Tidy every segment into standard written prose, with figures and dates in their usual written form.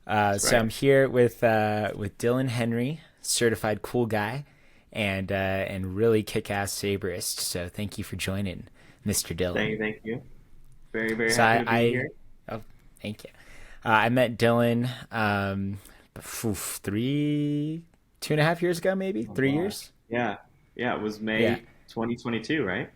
That's So I'm right. here with Dillon Henry, certified cool guy, and really kick-ass saberist. So thank you for joining, Mr. Dillon. Thank you. Very, very So happy to be I here. oh, thank you. I met Dillon three, 2.5 years ago, maybe Oh 3 years. gosh. Yeah. Yeah, it was Yeah. May 2022, right?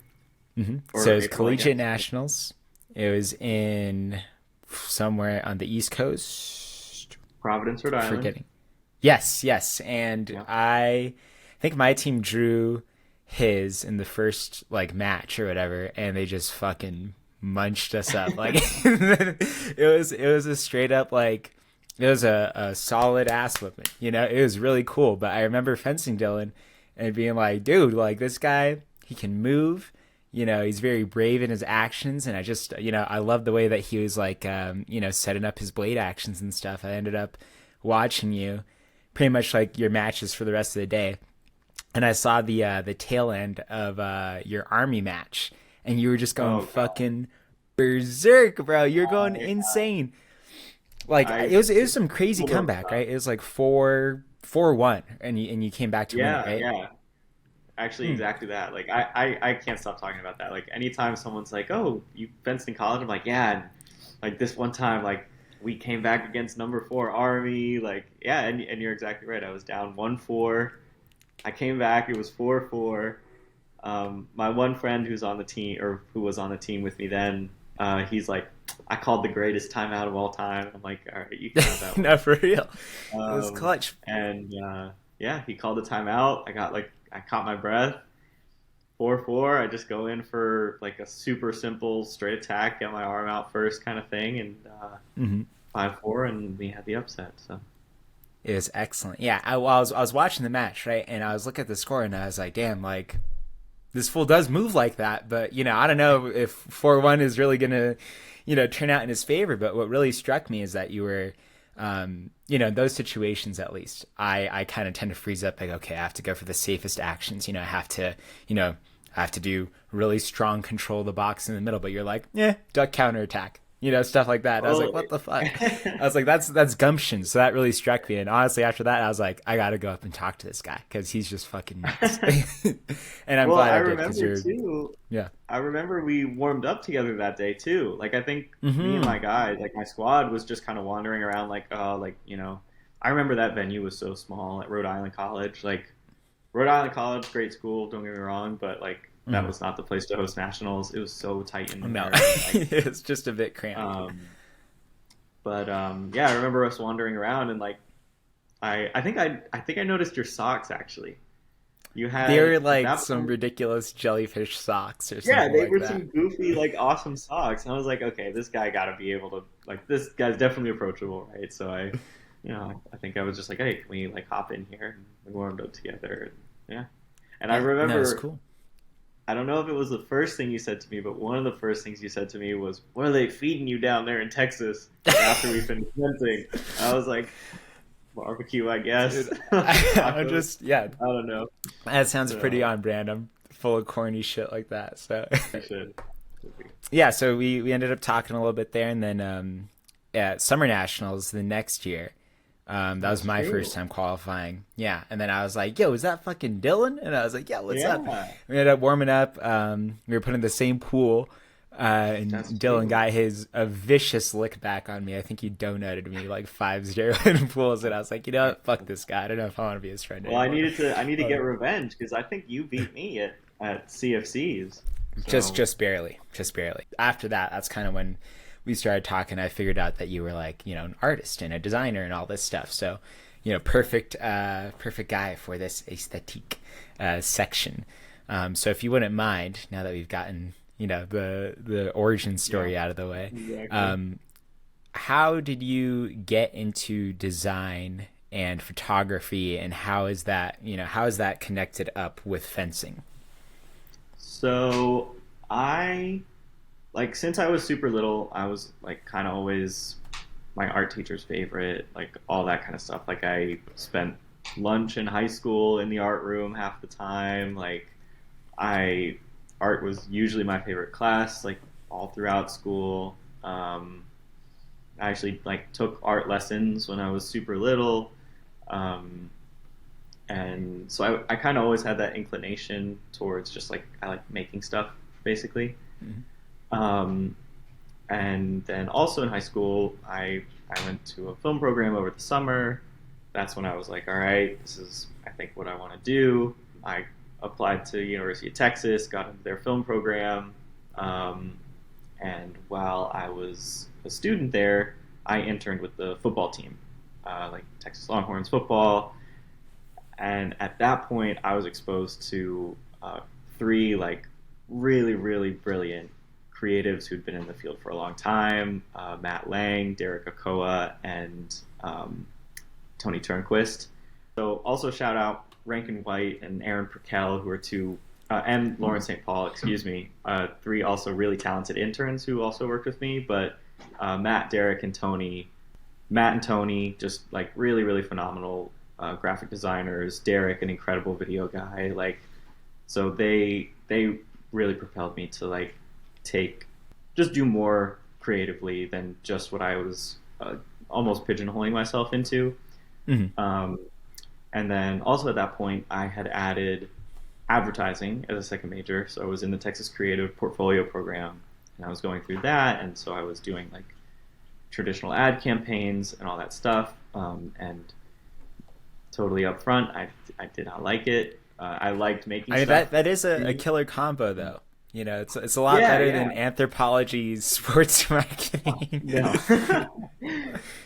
So it Or was April, I collegiate guess. nationals. It was in somewhere on the East Coast. Providence, Rhode Island. Forgetting. Yes, yes. And Yeah. I think my team drew his in the first like match or whatever, and they just fucking munched us up. Like it was a straight up like it was a solid ass whipping. It was really cool. But I remember fencing Dylan and being like, dude, like this guy, he can move. He's very brave in his actions, and I love the way that he was like, setting up his blade actions and stuff. I ended up watching you pretty much like your matches for the rest of the day, and I saw the tail end of your army match, and you were just going Oh God. fucking berserk, bro. You're going insane. Like I it was some crazy pulled up. comeback, right? It was like 4-1, and you came back to win it, Yeah, right? yeah. Actually, Hmm. exactly that. Like I can't stop talking about that. Like anytime someone's like, "Oh, you fenced in college," I'm like, "Yeah." And like this one time, like we came back against number four Army. Like yeah, and you're exactly right. I was down 1-4. I came back. It was 4-4. My one friend who's on the team or who was on the team with me then, he's like, I called the greatest timeout of all time. I'm like, all right, you can have that one. No, for real. It was Um, clutch. and yeah, he called the timeout. I caught my breath. 4-4. I just go in for like a super simple straight attack, get my arm out first kind of thing, and Hmm. 5-4, and we had the upset. So It was excellent. Yeah, I was watching the match, right, and I was looking at the score, and I was like, damn, like this fool does move like that, but I don't know if 4-1 is really gonna, turn out in his favor. But what really struck me is that you were, in those situations at least, I kind of tend to freeze up, like, okay, I have to go for the safest actions. I have to do really strong control of the box in the middle. But you're like, yeah, duck counterattack. Stuff like that. And I was like, totally. what the fuck? I was like, that's gumption. So that really struck me. And honestly, after that, I was like, I gotta go up and talk to this guy because he's just fucking nuts. And I'm Well, glad I I did because remember you're, too. yeah. I remember we warmed up together that day too. Like I think me and Mm-hmm. my guys, like my squad, was just kind of wandering around. I remember that venue was so small at Rhode Island College. Like Rhode Island College, great school. Don't get me wrong, but like that Mm. was not the place to host nationals. It was so tight in No, there, and like, it's just a bit cramped. um, yeah, I remember us wandering around, and like I think I noticed your socks actually. You They had were at like that some point. ridiculous jellyfish socks or Yeah, something they like were that. some goofy, like awesome socks, and I was like, okay, this guy got to be able to like this guy's definitely approachable, right? So I think I was just like, hey, can we like hop in here? And we warmed up together, and yeah. And I Yeah, no, it's remember, cool. I don't know if it was the first thing you said to me, but one of the first things you said to me was, "What are they feeding you down there in Texas?" Like after we finished fencing, I was like, barbecue, I guess, Dude, I'm tacos. just, yeah, I don't know. that sounds pretty So on brand. I'm full of corny shit like that. So, I should. yeah, so we ended up talking a little bit there, and then at Summer Nationals the next year, that was That's my first true. time qualifying. Yeah, and then I was like, "Yo, is that fucking Dylan?" And I was like, "Yeah, what's up?" Yeah, We ended up warming up. We were put in the same pool, and that's Dylan true. got his a vicious lick back on me. I think he donuted me like 5-0 in pools, and I was like, you know what? Fuck this guy. I don't know if I want to be his friend Well, anymore. I need to get Um, revenge because I think you beat me at CFCs. just So just barely, just barely. After that, that's kind of when we started talking. I figured out that you were like, an artist and a designer and all this stuff. So, perfect, perfect guy for this aesthetique section. So if you wouldn't mind, now that we've gotten the origin yeah, story out of the way, exactly. um, how did you get into design and photography, and how is that connected up with fencing? So I like since I was super little, I was like kind of always my art teacher's favorite, like all that kind of stuff. Like I spent lunch in high school in the art room half the time. Like I art was usually my favorite class, like all throughout school. I actually like took art lessons when I was super little. Um, and so I kind of always had that inclination towards just like I like making stuff basically. Mhm. Um, and then also in high school, I went to a film program over the summer. That's when I was like, all right, this is I think what I want to do. I applied to University of Texas, got into their film program, um, and while I was a student there, I interned with the football team, like Texas Longhorns football. And at that point, I was exposed to three like really, really brilliant creatives who'd been in the field for a long time: Matt Lang, Derek Okoa, and Tony Turnquist. So also shout out Rankin White and Aaron Perkel, who are two, and Lauren St. Paul, excuse me, three also really talented interns who also worked with me. But Matt, Derek, and Tony, Matt and Tony, just like really, really phenomenal graphic designers. Derek, an incredible video guy. Like, so they really propelled me to like just do more creatively than just what I was almost pigeonholing myself into. Mm-hmm. And then also at that point, I had added advertising as a second major. So I was in the Texas Creative Portfolio Program, and I was going through that. And so I was doing like traditional ad campaigns and all that stuff. And totally upfront, I did not like it. I liked making I mean, stuff. that is a killer combo, though. You know, it's a lot Yeah, better yeah. than anthropology, sports marketing.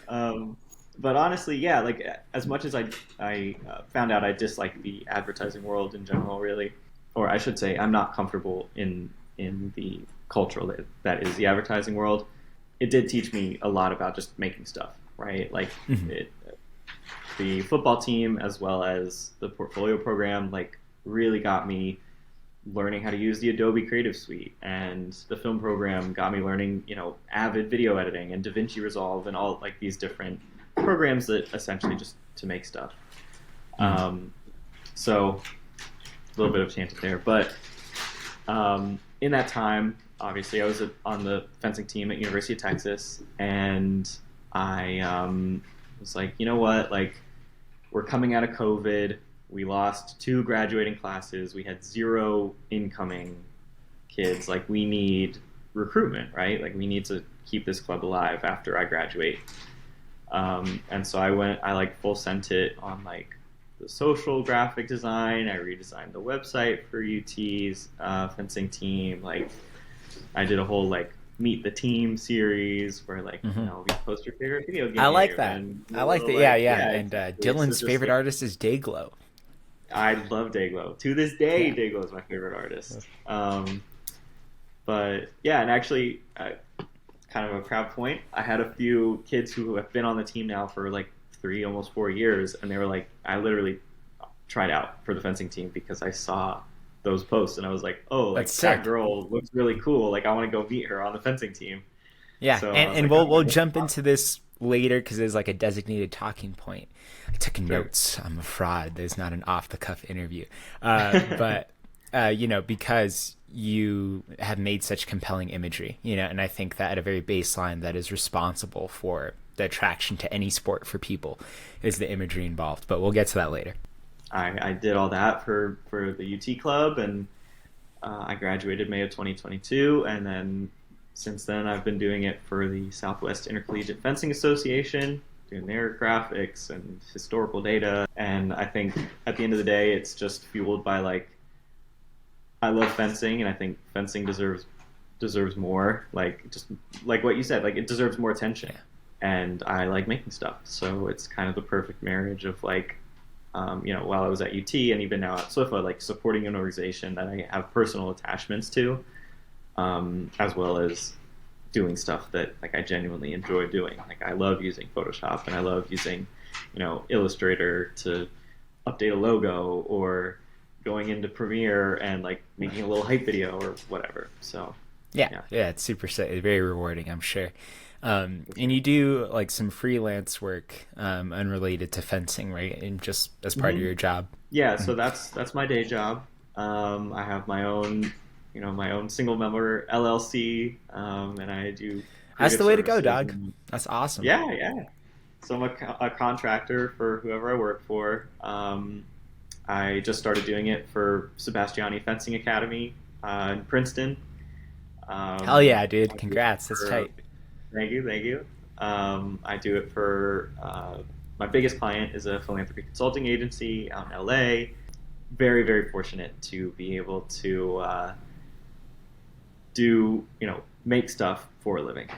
No. But honestly, yeah, like as much as I found out I dislike the advertising world in general, really, or I should say, I'm not comfortable in the cultural that is the advertising world. It did teach me a lot about just making stuff, right? Like Mhm. the football team as well as the portfolio program, like really got me learning how to use the Adobe Creative Suite, and the film program got me learning, Avid video editing and DaVinci Resolve and all like these different programs that essentially just to make stuff. So a little bit of tangent there, but in that time, obviously, I was on the fencing team at University of Texas, and I was like, you know what, like we're coming out of COVID. We lost 2 graduating classes. We had 0 incoming kids. Like, we need recruitment, right? Like, we need to keep this club alive after I graduate. And so I like full sent it on like the social graphic design. I redesigned the website for UT's fencing team. Like, I did a whole like meet the team series where like we post your favorite video game. I like that. And I like that. like, Yeah. And Dylan's so favorite like, artist is Dayglow. I love Dayglow. To this day, Yeah. Dayglow is my favorite artist. But yeah, and actually, kind of a proud point, I had a few kids who have been on the team now for like 3, almost 4 years, and they were like, I literally tried out for the fencing team because I saw those posts, and I was like, oh, like That's that sick. girl looks really cool. Like, I want to go meet her on the fencing team. Yeah, So I was and like, we'll okay. jump into this later because there's like a designated talking point. I took Sure. notes. I'm a fraud. There's not an off the cuff interview, but because you have made such compelling imagery, and I think that at a very baseline that is responsible for the attraction to any sport for people is the imagery involved. But we'll get to that later. I did all that for the UT club, and I graduated May of 2022, and then since then I've been doing it for the Southwest Intercollegiate Fencing Association, doing their graphics and historical data. And I think at the end of the day, it's just fueled by like, I love fencing, and I think fencing deserves more. Like, just like what you said, like it deserves more attention. Yeah. And I like making stuff, so it's kind of the perfect marriage of like, while I was at UT and even now at SWIFA, like supporting an organization that I have personal attachments to, as well as doing stuff that like I genuinely enjoy doing. Like, I love using Photoshop, and I love using, Illustrator to update a logo, or going into Premiere and like making a little hype video or whatever. So Yeah, it's super very rewarding, I'm sure. And you do like some freelance work unrelated to fencing, right? And just as part of your job. Yeah, so that's my day job. I have my own single member LLC, and I do That's good the way to go, services. dog. And That's awesome. yeah, yeah. So I'm a contractor for whoever I work for. I just started doing it for Sebastiani Fencing Academy in Princeton. Hell yeah, dude. I do it Congrats. That's for, tight. thank you, thank you. I do it for my biggest client is a philanthropy consulting agency out in LA. Very, very fortunate to be able to do, make stuff for a living.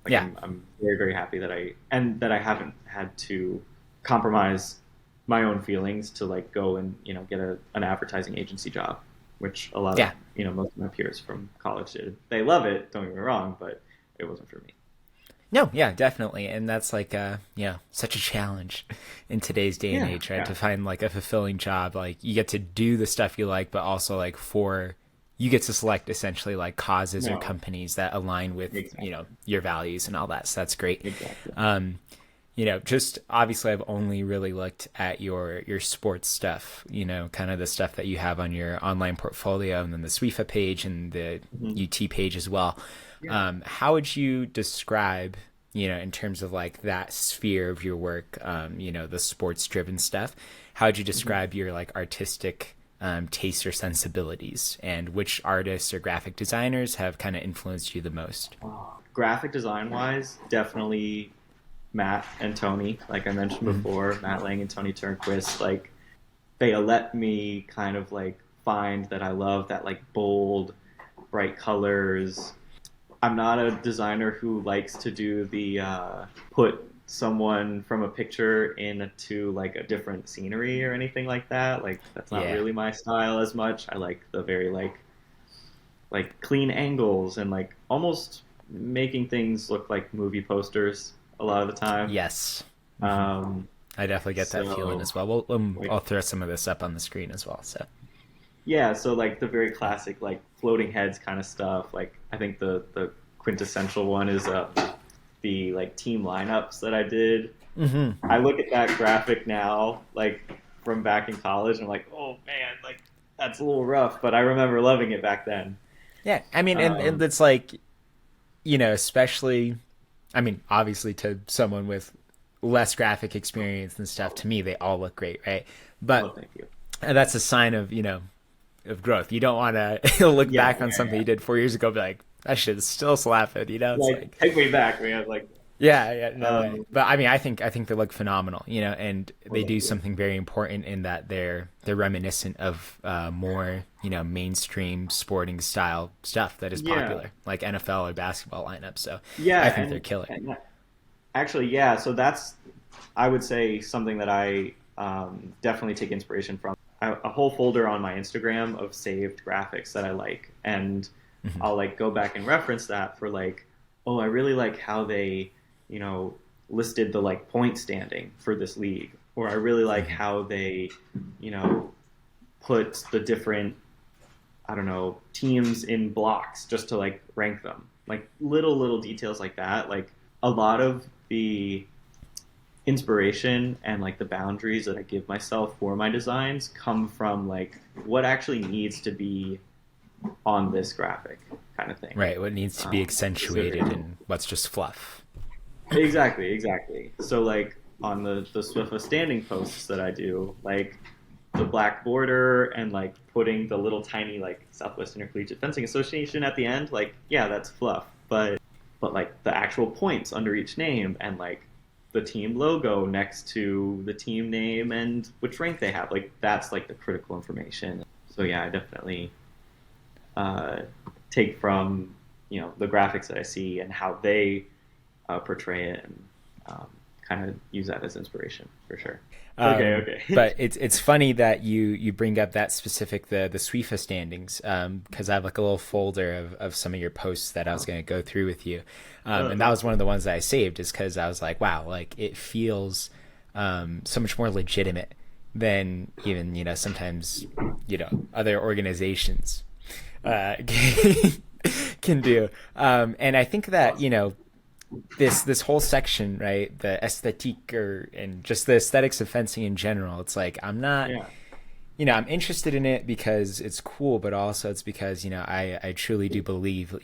Yeah. I'm very, very happy that I haven't had to compromise my own feelings to like go and get an advertising agency job, which a lot of Yeah. most of my peers from college did. They love it, don't get me wrong, but it wasn't for me. No, yeah, definitely. And that's like such a challenge in today's day and Yeah, age, right? yeah, To find like a fulfilling job. Like you get to do the stuff you like, but also like you get to select essentially like causes or no, companies that align with, exactly, your values and all that. So that's great. exactly. Just obviously I've only really looked at your sports stuff, kind of the stuff that you have on your online portfolio and then the SWIFA page and the Hmm. UT page as well. Yeah. How would you describe, in terms of like that sphere of your work, the sports driven stuff, how would you Hmm. describe your like artistic tastes or sensibilities, and which artists or graphic designers have kind of influenced you the most? Graphic design wise, definitely Matt and Tony, like I mentioned Mhm. before, Matt Lang and Tony Turnquist, like they let me kind of like find that I love that like bold, bright colors. I'm not a designer who likes to do the put someone from a picture into like a different scenery or anything like that. Like that's not Yeah. really my style as much. I like the very like clean angles and like almost making things look like movie posters a lot of the time. Yes. Hmm. Um, I definitely get that feeling so as well. like I'll throw some of this up on the screen as well. So yeah, so like the very classic like floating heads kind of stuff. Like I think the quintessential one is the like team lineups that I did. hmm I look at that graphic now, like from back in college, and I'm like, oh man, like that's a little rough, but I remember loving it back then. yeah, I mean, and Um, it's like, especially, I mean, obviously to someone with less graphic experience and stuff, to me, they all look great, right? oh, But thank you. that's a sign of, of growth. You don't want to look Yeah, back on yeah, something yeah. you did 4 years ago, and be like, that shit is still slapping, It's Like like, take me back, man. Like, yeah, yeah, no way. um, But I mean, I think they look phenomenal, and oh, they thank do you. something very important in that they're reminiscent of more, mainstream sporting style stuff that is Yeah, popular, like NFL or basketball lineups. So yeah, I think they're killer. and actually, yeah. So that's I would say something that I definitely take inspiration from. A whole folder on my Instagram of saved graphics that I like, and Hmm. I'll like go back and reference that for like, oh, I really like how they, you know, listed the like point standing for this league, or I really like Hmm. how they, you know, put the different, I don't know, teams in blocks just to like rank them. Like little details like that. Like a lot of the inspiration and like the boundaries that I give myself for my designs come from like what actually needs to be on this graphic kind of thing. Right. What needs to be accentuated Specifically. and what's just fluff. Exactly, exactly. So like on the Swiffa standing posts that I do, like the black border and like putting the little tiny like Southwest Intercollegiate Fencing Association at the end, like yeah, that's fluff. But like the actual points under each name and like the team logo next to the team name and which rank they have, like that's like the critical information. So yeah, I definitely uh, take from the graphics that I see and how they portray it and kind of use that as inspiration for sure. Okay, okay. But it's funny that you bring up that specific the SWIFA standings, because I have like a little folder of some of your posts that I was going to go through with you, and that That's was one of cool. the ones that I saved, is because I was like, wow, like it feels so much more legitimate than even sometimes other organizations can do, and I think that Awesome. this whole section, right, the aesthetique, and just the aesthetics of fencing in general, it's like I'm not, Yeah. I'm interested in it because it's cool, but also it's because I truly do believe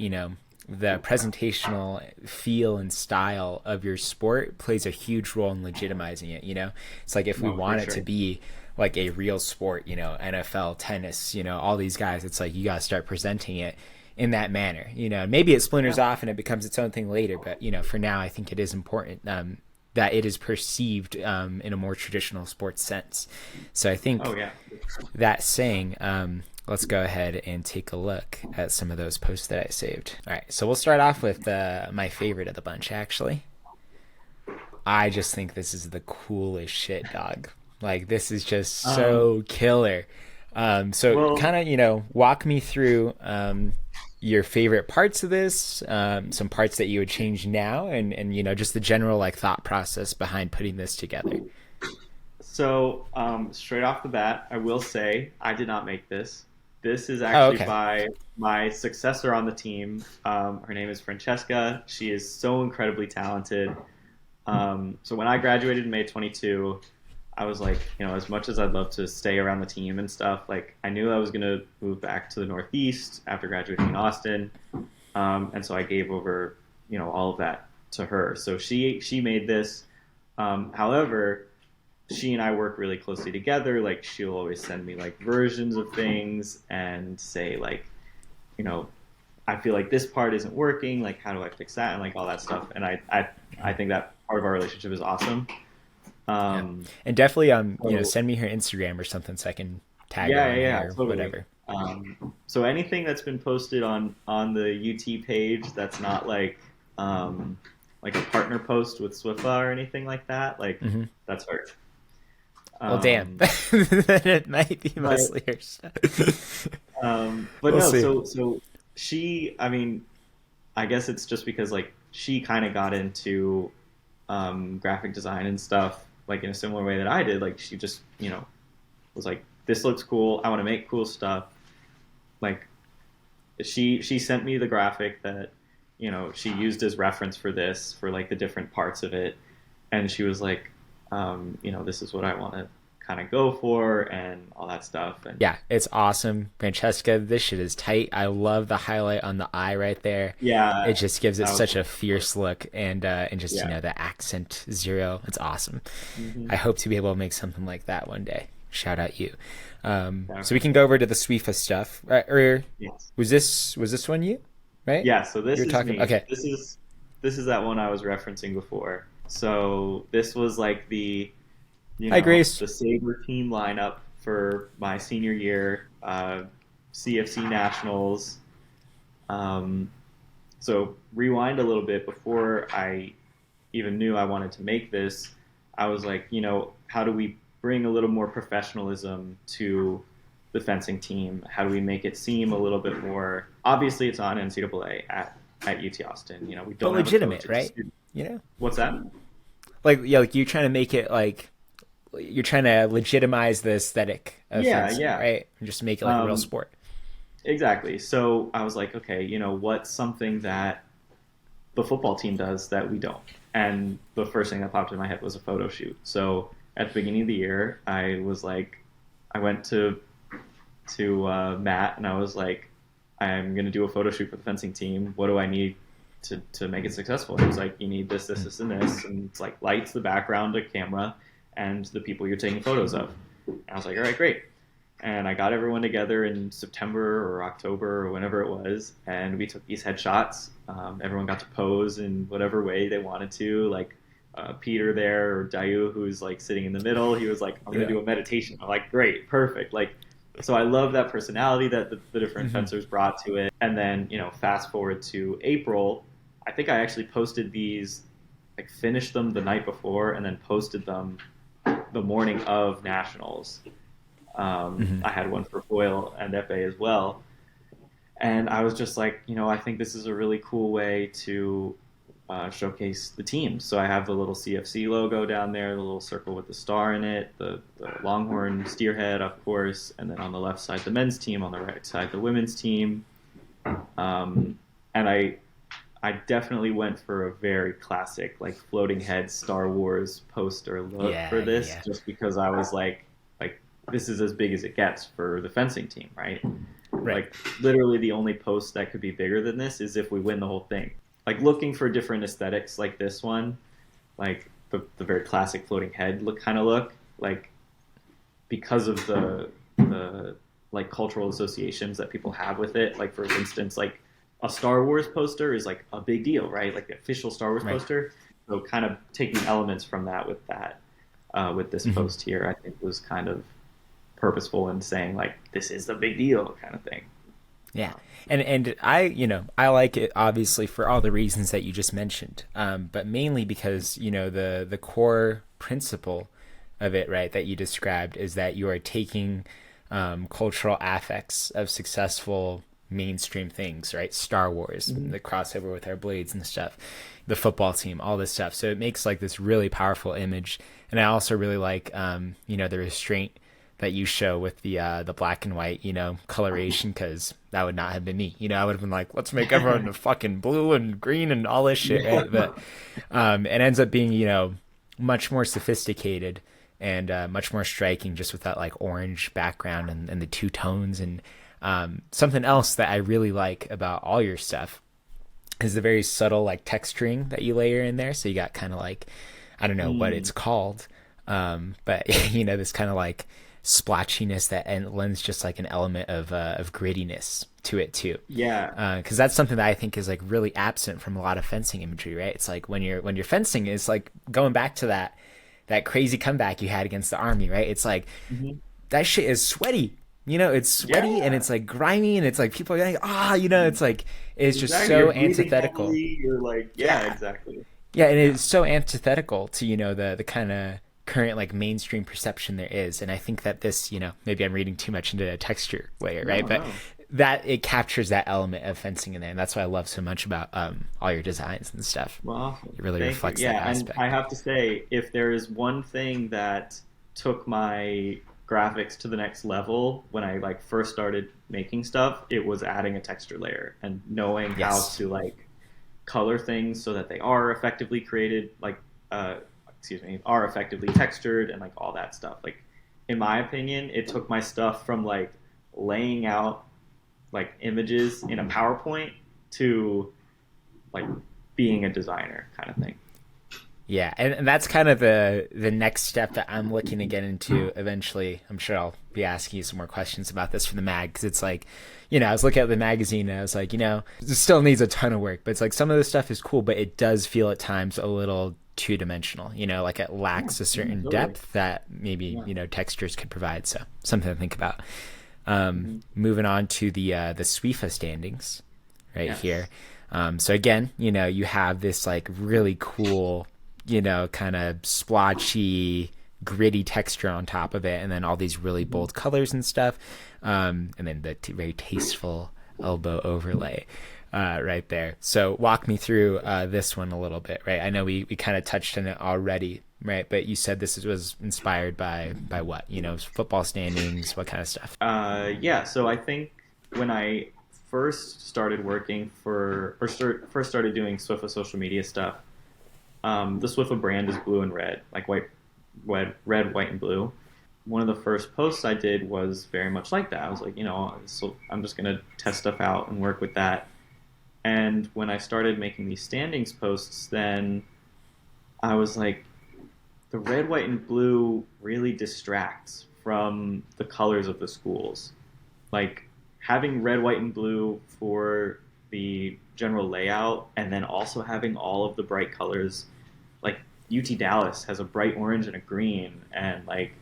the presentational feel and style of your sport plays a huge role in legitimizing it. It's like if we No, for want it sure. to be like a real sport, NFL, tennis, all these guys, it's like you got to start presenting it in that manner. Maybe it splinters off and it becomes its own thing later, but for now I think it is important that it is perceived in a more traditional sports sense. So I think Oh yeah. that saying, let's go ahead and take a look at some of those posts that I saved. All right, so we'll start off with my favorite of the bunch, actually. I just think this is the coolest shit, dog. Like, this is just so killer. So Well, kind of, walk me through your favorite parts of this, some parts that you would change now, and just the general like thought process behind putting this together. so straight off the bat, I will say I did not make this. This is Oh, actually okay. by my successor on the team. Her name is Francesca. She is so incredibly talented. So when I graduated in May 22, I was like, as much as I'd love to stay around the team and stuff, like I knew I was going to move back to the Northeast after graduating in Austin. And so I gave over, all of that to her. So she made this. However, she and I work really closely together. Like she'll always send me like versions of things and say like, I feel like this part isn't working. Like, how do I fix that? And like all that stuff. And I think that part of our relationship is awesome. Yeah, Um, and definitely so send me her Instagram or something so I can tag her yeah, on yeah, yeah, here or totally. whatever. So anything that's been posted on the UT page that's not like a partner post with Swifa or anything like that, like Hmm. that's her. Well, damn, Um, then it might be but mostly her stuff. but We'll no, see. so she, I mean, I guess it's just because like she kind of got into graphic design and stuff like in a similar way that I did. Like she just was like, this looks cool. I want to make cool stuff. Like she sent me the graphic that she used as reference for this for like the different parts of it, and she was like, this is what I want to kind of go for and all that stuff. And Yeah, it's awesome, Francesca. This shit is tight. I love the highlight on the eye right there. It yeah, just gives it that was such a fierce look, and just yeah. the accent zero. It's awesome. Hmm. I hope to be able to make something like that one day. Shout out you. So we Definitely. can go over to the Swifa stuff. Or Yes. was this one you? Right? Yeah, so You this were is talking. me. Okay. This is that one I was referencing before. So this was like Hi, Grace. the Sabre team lineup for my senior year, CFC Nationals. Um, so rewind a little bit before I even knew I wanted to make this. I was like, how do we bring a little more professionalism to the fencing team? How do we make it seem a little bit more? Obviously, it's on NCAA at UT Austin. We But don't have a coach. legitimate, It's a right? student. You know, What's that? like yeah, like you're trying to make it like you're trying to legitimize the aesthetic of Yeah, fencing, yeah. right? And just make it like a real Um, sport. exactly. So I was like, okay, what's something that the football team does that we don't? And the first thing that popped in my head was a photo shoot. So at the beginning of the year, I was like, I went to Matt and I was like, I'm gonna do a photo shoot for the fencing team. What do I need to make it successful? And he was like, you need this, this, this, and this, and it's like lights, the background, a camera, and the people you're taking photos of. And I was like, all right, great. And I got everyone together in September or October or whenever it was, and we took these headshots. Everyone got to pose in whatever way they wanted to. Like Peter there or Dayu, who's like sitting in the middle, he was like, "I'm gonna Yeah. do a meditation." I'm like, "Great, perfect!" Like, so I love that personality that the different Hmm. fencers brought to it. And then fast forward to April, I think I actually posted these, like finished them the night before, and then posted them the morning of nationals. Hmm. I had one for foil and epee as well, and I was just like, I think this is a really cool way to showcase the team. So I have the little CFC logo down there, the little circle with the star in it, the Longhorn Steerhead, of course, and then on the left side the men's team, on the right side the women's team. And I definitely went for a very classic, like floating head Star Wars poster look for Yeah, yeah, this, yeah. just because I was like this is as big as it gets for the fencing team, right? Right. Like literally the only post that could be bigger than this is if we win the whole thing. Like looking for different aesthetics like this one, like the very classic floating head look, like because of the like cultural associations that people have with it. Like for instance, like a Star Wars poster is like a big deal, right? Like the official Star Wars Right. poster. So kind of taking elements from that with this Hmm. post here, I think was kind of purposeful in saying like this is the big deal kind of thing. Yeah. And I, I like it obviously for all the reasons that you just mentioned. But mainly because, the core principle of it, right, that you described is that you are taking cultural affects of successful mainstream things, right? Star Wars, Mm-hmm. the crossover with our blades and stuff, the football team, all this stuff. So it makes like this really powerful image. And I also really like, the restraint that you show with the black and white, coloration, because that would not have been me. I would have been like, let's make everyone the fucking blue and green and all this shit, Yeah. right? But it ends up being, much more sophisticated and much more striking just with that like orange background and the two tones. And something else that I really like about all your stuff is the very subtle like texturing that you layer in there. So you got kind of like, I don't know what it's Mm, called, but this kind of like splotchiness that and lends just like an element of grittiness to it too. yeah. Because that's something that I think is like really absent from a lot of fencing imagery, right? It's like when you're fencing, it's like going back to that crazy comeback you had against the army, right? It's like Hmm. that shit is sweaty. It's sweaty and Yeah. it's like grimy and it's like people are like, it's like it's just Exactly. so You're breathing antithetical. heavily. You're like, yeah, Yeah. exactly. Yeah, and Yeah. it's so antithetical to, the kind of current like mainstream perception there is. And I think that this, maybe I'm reading too much into a texture layer, right? No, But no. that it captures that element of fencing in there. And that's what I love so much about all your designs and stuff. Well, awesome. It really Thank you. reflects that Yeah, and I aspect. have to say, if there is one thing that took my graphics to the next level when I like first started making stuff, it was adding a texture layer and knowing how Yes. to like color things so that they are effectively created, like uh, excuse me, are effectively textured and like all that stuff. Like in my opinion, it took my stuff from like laying out like images in a PowerPoint to like being a designer kind of thing. Yeah, and that's kind of the next step that I'm looking to get into eventually. I'm sure I'll be asking you some more questions about this for the mag because it's like, I was looking at the magazine and I was like, it still needs a ton of work, but it's like some of the stuff is cool, but it does feel at times a little two dimensional. Like it Yeah, lacks a yeah, certain totally. depth that maybe Yeah. textures could provide. So something to think about. Hmm. Moving on to the SWIFA standings right Yes. here. So again, you have this like really cool, kind of splotchy, gritty texture on top of it, and then all these really Hmm. bold colors and stuff, and then the very tasteful elbow overlay. Right there. So walk me through this one a little bit, right? I know we kind of touched on it already, right? But you said this was inspired by what? Football standings, what kind of stuff? Yeah, so I think when I first started working first started doing Swifa social media stuff, the Swifa brand is blue and red, like red, white, and blue. One of the first posts I did was very much like that. I was like, so I'm just gonna test stuff out and work with that. And when I started making these standings posts, then I was like, the red, white, and blue really distracts from the colors of the schools. Like having red, white, and blue for the general layout, and then also having all of the bright colors. Like UT Dallas has a bright orange and a green, and like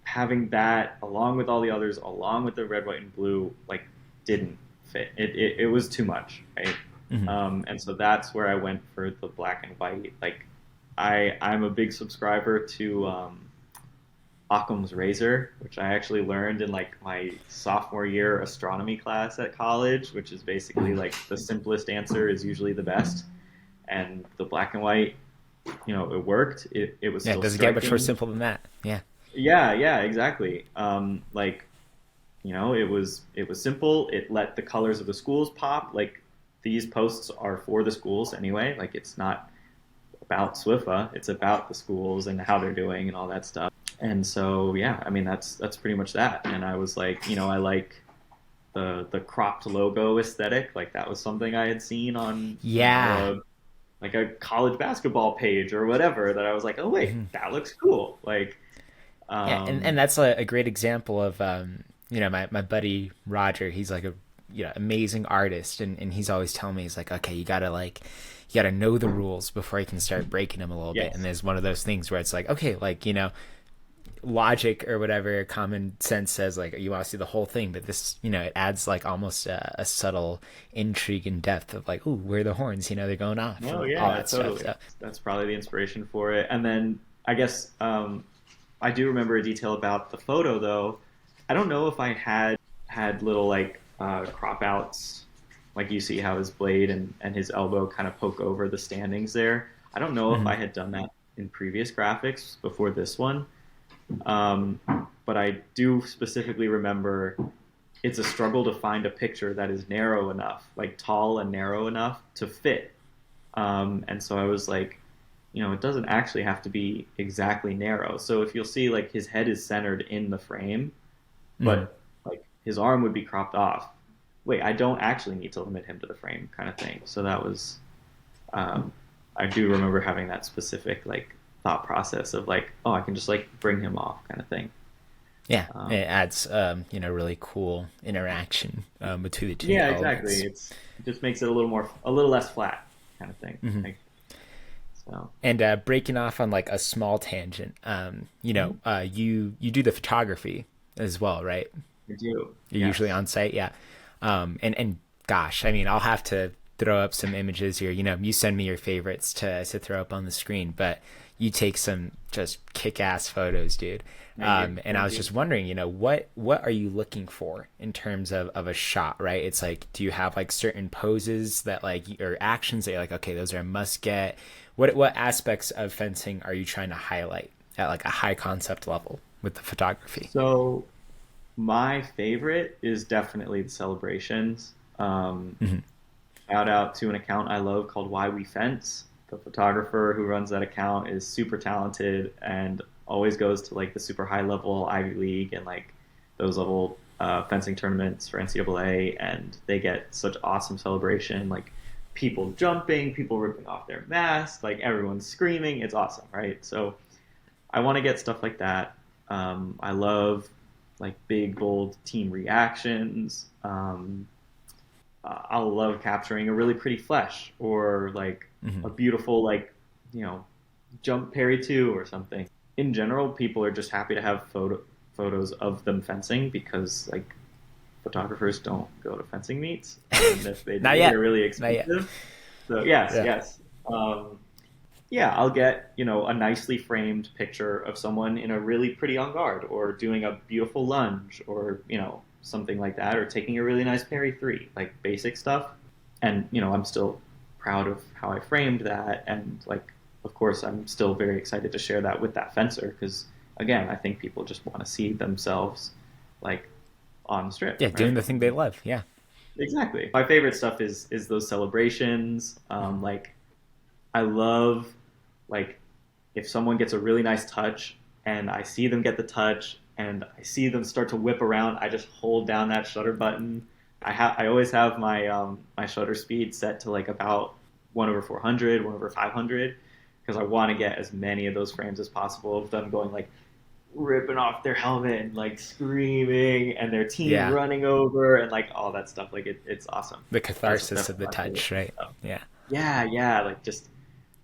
having that along with all the others, along with the red, white, and blue, like didn't fit. It was too much, right? Mm-hmm. And so that's where I went for the black and white. Like I'm a big subscriber to Occam's razor, which I actually learned in like my sophomore year astronomy class at college, which is basically like the simplest answer is usually the best. And the black and white, it worked. It was Yeah, it still doesn't get much more striking. simple than that. Yeah. Yeah, yeah, exactly. Like, it was simple. It let the colors of the schools pop. Like these posts are for the schools anyway. Like it's not about Swifa. It's about the schools and how they're doing and all that stuff. And so yeah, I mean that's pretty much that. And I was like, I like the cropped logo aesthetic. Like that was something I had seen on, Yeah. like a college basketball page or whatever, that I was like, oh wait, Mhm. that looks cool. Like, Yeah, and um, that's a great example of my buddy Roger. He's like a amazing artist, and he's always telling me, he's like, okay, you gotta know the rules before you can start breaking them a little bit. And yes, there's one of those things where it's like, okay, like logic or whatever, common sense says like you want to see the whole thing, but this, it adds like almost a subtle intrigue and depth of like, ooh, where are the horns? They're going off no, and all yeah, that stuff. totally. That's probably the inspiration for it. And then I guess I do remember a detail about the photo though. I don't know if I had little like crop outs, like you see how his blade and his elbow kind of poke over the standings there. I don't know if Hmm. I had done that in previous graphics before this one. Um, but I do specifically remember it's a struggle to find a picture that is narrow enough, like tall and narrow enough to fit. And so I was like, it doesn't actually have to be exactly narrow. So if you'll see, like his head is centered in the frame, Hmm. but like his arm would be cropped off. Wait, I don't actually need to limit him to the frame, kind of thing. So that was, um, I do remember having that specific like thought process of like, oh, I can just like bring him off, kind of thing. Yeah, Um, it adds really cool interaction between the two yeah, exactly. elements. It just makes it a little less flat, kind of thing. Hmm. Like, so. And breaking off on like a small tangent, you do the photography as well, right? I do. You're usually Yes. on site, yeah. And gosh, I mean, I'll have to throw up some images here. You send me your favorites to throw up on the screen, but you take some just kick-ass photos, dude. Thank you. And I Thank was you. just wondering, what are you looking for in terms of a shot, right? It's like, do you have like certain poses that like, or actions that you're like, okay, those are a must get? What aspects of fencing are you trying to highlight at like a high concept level with the photography? So my favorite is definitely the celebrations. Hmm. Shout out to an account I love called Why We Fence. The photographer who runs that account is super talented and always goes to like the super high level Ivy League and like those level fencing tournaments for NCAA, and they get such awesome celebration. Like people jumping, people ripping off their masks, like everyone's screaming. It's awesome, right? So I want to get stuff like that. I love like big, bold team reactions. I'll love capturing a really pretty flesh or like Hmm. a beautiful like you know jump parry two or something. In general, people are just happy to have photos of them fencing because like photographers don't go to fencing meets, and if they Not do, yet. they're really Not yet. expensive. So yes, Yeah. yes. Yeah, I'll get, a nicely framed picture of someone in a really pretty on guard or doing a beautiful lunge or, something like that, or taking a really nice parry three, like basic stuff. And, I'm still proud of how I framed that. And, like, of course, I'm still very excited to share that with that fencer because, again, I think people just want to see themselves, like, on the strip, Yeah, doing right? the thing they love. Yeah. Exactly. My favorite stuff is those celebrations. Hmm. Like, I love like if someone gets a really nice touch and I see them get the touch and I see them start to whip around, I just hold down that shutter button. I always have my shutter speed set to like about 1/400, 1/500 because I want to get as many of those frames as possible of them going like ripping off their helmet and like screaming and their team Yeah. running over and like all that stuff. Like it's awesome. The That's catharsis of definitely the my favorite touch, right? stuff. Yeah. Yeah, yeah, like just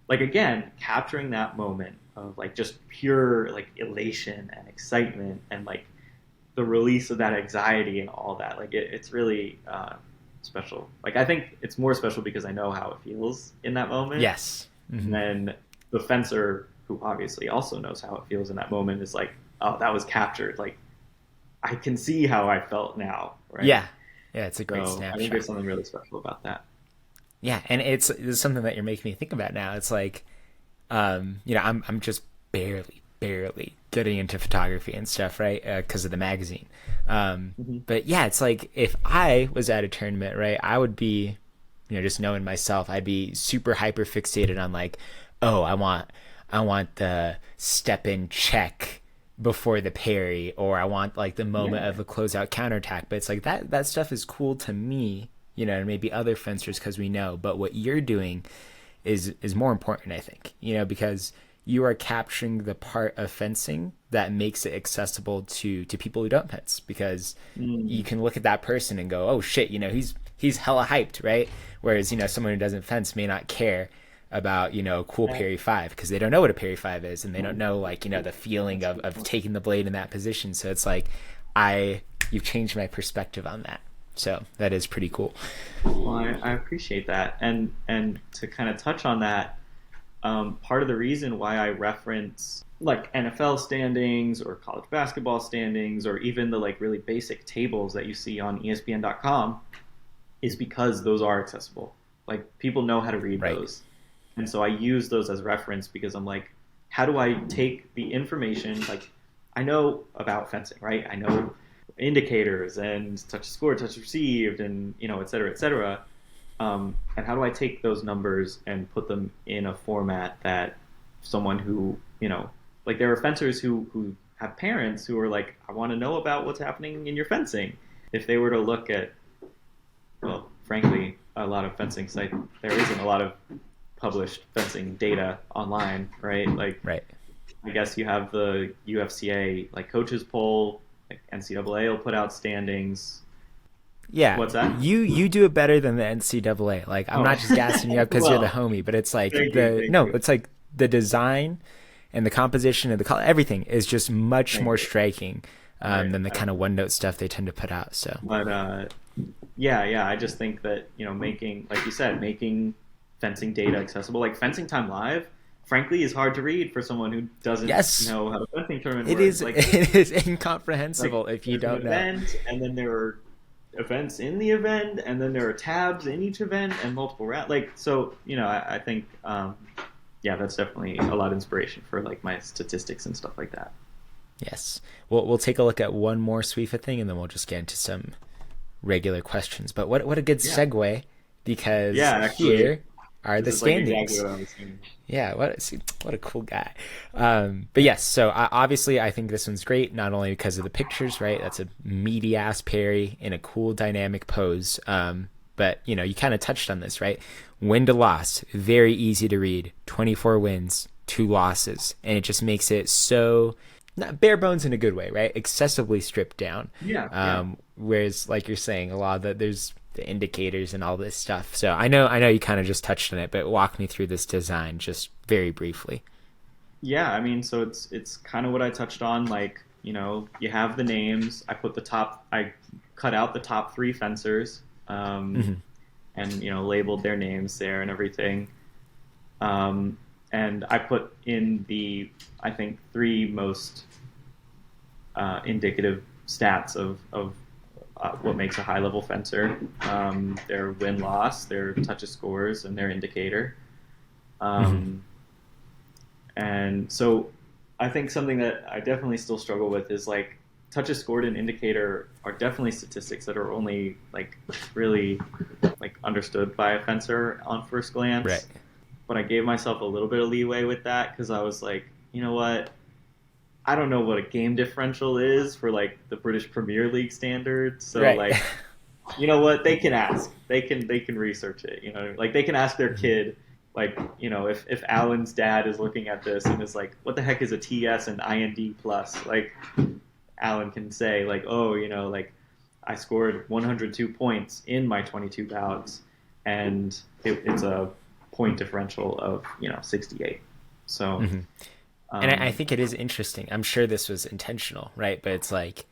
like again capturing that moment of like just pure like elation and excitement and like the release of that anxiety and all that like it's really special. Like I think it's more special because I know how it feels in that moment, Yes. and Hmm. then the fencer who obviously also knows how it feels in that moment is like, oh, that was captured, like I can see how I felt now, right? Yeah. Yeah, it's a great So I think there's snapshot. something really special about that. Yeah, and it's something that you're making me think about now. It's like, I'm just barely getting into photography and stuff, right? Because of the magazine. Hmm. But yeah, it's like if I was at a tournament, right, I would be, just knowing myself, I'd be super hyper fixated on like, oh, I want the step in check before the parry, or I want like the moment Yeah. of a closeout counterattack. But it's like that stuff is cool to me, and maybe other fencers because we know. But what you're doing is more important, I think, because you are capturing the part of fencing that makes it accessible to people who don't fence, because you Mm, can look at that person and go, oh shit, he's hella hyped, right? Whereas someone who doesn't fence may not care about cool yeah. parry five, because they don't know what a parry five is, and they don't know like the feeling of taking the blade in that position. So it's like you've changed my perspective on that, so that is pretty cool. Well, I appreciate that, and to kind of touch on that, part of the reason why I reference like NFL standings or college basketball standings or even the like really basic tables that you see on ESPN.com is because those are accessible. Like people know how to read Right. those. And so I use those as reference because I'm like, how do I take the information? Like, I know about fencing, right? I know indicators and touch scored, touch received, and et cetera, et cetera. And how do I take those numbers and put them in a format that someone who, like there are fencers who have parents who are like, I want to know about what's happening in your fencing. If they were to look at, well, frankly, a lot of fencing site, there isn't a lot of published fencing data online, right? Like, Right. I guess you have the UFCA like coaches poll, like NCAA will put out standings. Yeah, What's that? you do it better than the NCAA. Like, I'm Oh, not just gassing you up because you're the well, homie, but it's like thank you, thank you, it's like the design and the composition and the color, everything is just much thank more you. striking All right. than the kind of one note stuff they tend to put out. So But yeah, I just think that making, like you said, making fencing data accessible, like Fencing Time Live, frankly, is hard to read for someone who doesn't yes, know how a fencing tournament it works. is Like, it is incomprehensible if you there's an don't know. event, and then there are events in the event, and then there are tabs in each event, and multiple rounds. Like, so I think yeah, that's definitely a lot of inspiration for like my statistics and stuff like that. Yes, we'll take a look at one more Swifa thing, and then we'll just get into some regular questions. But what a good Yeah, segue, because yeah, actually, here are the this is like exactly standings. what I was saying. Yeah, what a cool guy. But yes, so obviously I think this one's great, not only because of the pictures, right? That's a meaty ass parry in a cool dynamic pose. But you kind of touched on this, right? Win to loss, very easy to read. 24 wins, 2 losses, and it just makes it so not bare bones in a good way, right? Excessively stripped down. Yeah, yeah. Whereas, like you're saying, a lot of there's the indicators and all this stuff. So I know you kind of just touched on it, but walk me through this design just very briefly. Yeah, I mean, so it's kind of what I touched on. Like, you have the names. I cut out the top three fencers, Hmm. and labeled their names there and everything. And I put in the, I think, three most indicative stats of what makes a high level fencer: their win loss, their touches scores, and their indicator. Hmm. Um, And so I think something that I definitely still struggle with is like touches scored and indicator are definitely statistics that are only like really like understood by a fencer on first Right. glance. But I gave myself a little bit of leeway with that because I was like, you know what? I don't know what a game differential is for like the British Premier League standards. So Right. like, you know what? They can ask. They can research it. Like they can ask their Hmm. kid. Like if Alan's dad is looking at this and is like, what the heck is a TS and IND plus? Like Alan can say like, oh, like I scored 102 points in my 22 bouts, and it's a point differential of 68. So Hmm. And I um, think it is interesting. I'm sure this was intentional, right? But it's like